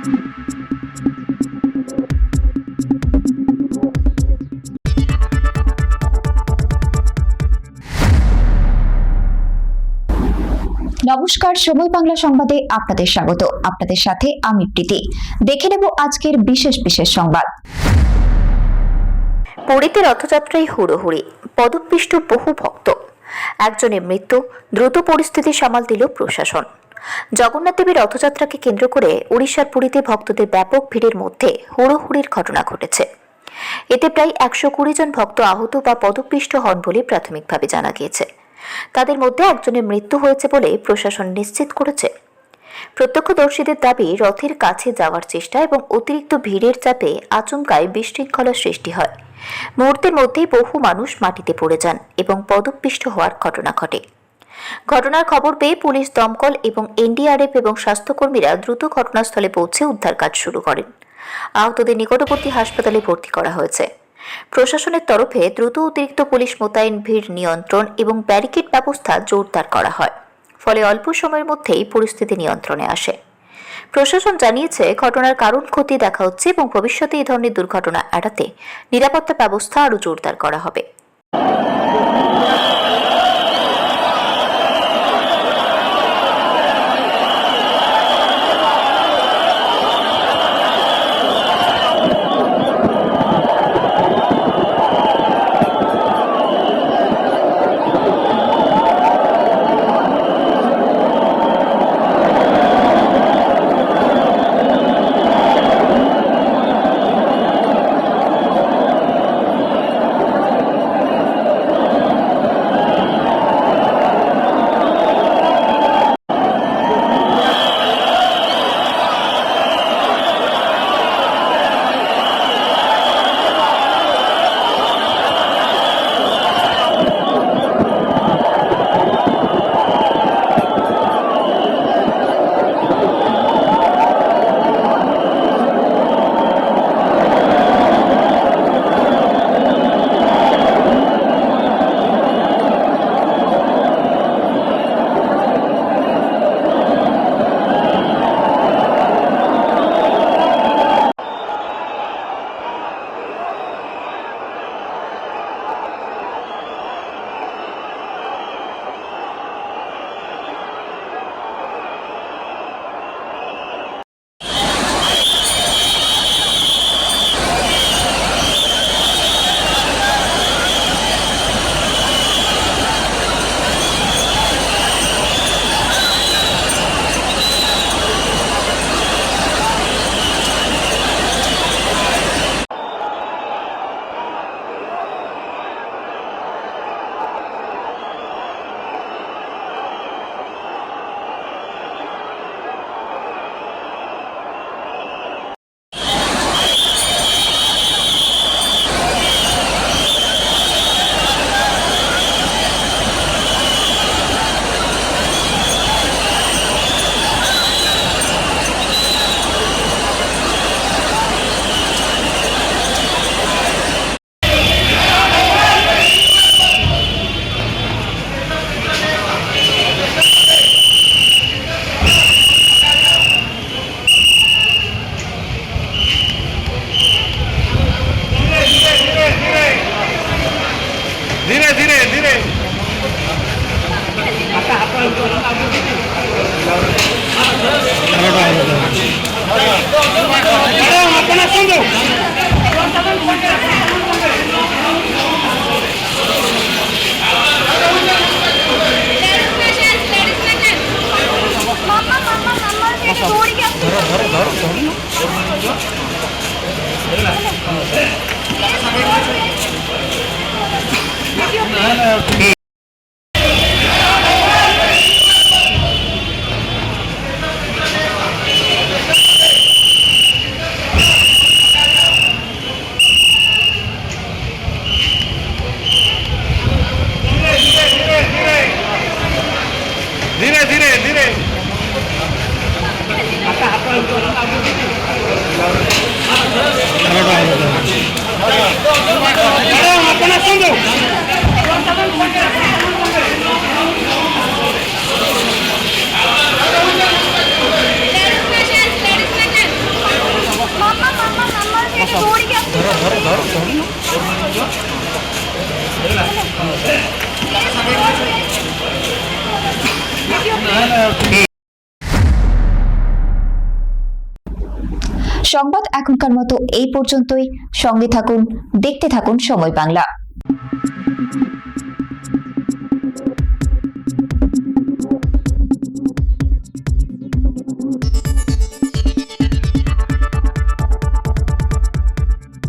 নমস্কার, সময় বাংলা সংবাদে আপনাদের স্বাগত। আপনাদের সাথে আমি প্রীতি। দেখে নেব আজকের বিশেষ বিশেষ সংবাদ। পুরীতে রথযাত্রায় হুড়োহুড়ি, পদপিষ্ট বহু ভক্ত, একজনের মৃত্যু, দ্রুত পরিস্থিতি সামাল দিল প্রশাসন। জগন্নাথ দেবের রথযাত্রাকে কেন্দ্র করে উড়িষ্যার পুরীতে ভক্তদের ব্যাপক ভিড়ের মধ্যে হুড়োহুড়ির ঘটনা ঘটেছে। এতে প্রায় 120 জন ভক্ত আহত বা পদপিষ্ট হন বলে প্রাথমিকভাবে জানা গিয়েছে। তাদের মধ্যে একজনের মৃত্যু হয়েছে বলে প্রশাসন নিশ্চিত করেছে। প্রত্যক্ষদর্শীদের দাবি, রথের কাছে যাওয়ার চেষ্টা এবং অতিরিক্ত ভিড়ের চাপে আচমকায় বিশৃঙ্খলার সৃষ্টি হয়। মুহূর্তের মধ্যেই বহু মানুষ মাটিতে পড়ে যান এবং পদপিষ্ট হওয়ার ঘটনা ঘটে। ঘটনার খবর পেয়ে পুলিশ, দমকল এবং এনডিআরএফ এবং স্বাস্থ্যকর্মীরা দ্রুত ঘটনাস্থলে পৌঁছে উদ্ধার কাজ শুরু করেন। আহতদের নিকটবর্তী হাসপাতালে ভর্তি করা হয়েছে। প্রশাসনের তরফে দ্রুত অতিরিক্ত পুলিশ মোতায়েন, ভিড় নিয়ন্ত্রণ এবং ব্যারিকেড ব্যবস্থা জোরদার করা হয়। ফলে অল্প সময়ের মধ্যেই পরিস্থিতি নিয়ন্ত্রণে আসে। প্রশাসন জানিয়েছে, ঘটনার কারণ খতিয়ে দেখা হচ্ছে এবং ভবিষ্যতে এই ধরনের দুর্ঘটনা এড়াতে নিরাপত্তা ব্যবস্থা আরও জোরদার করা হবে। धीरे धीरे धीरे अपना सुनो धीरे धीरे धीरे अपना सुनो সংবাদ এখনকার মতো এই পর্যন্তই। সঙ্গে থাকুন, দেখতে থাকুন সময় বাংলা।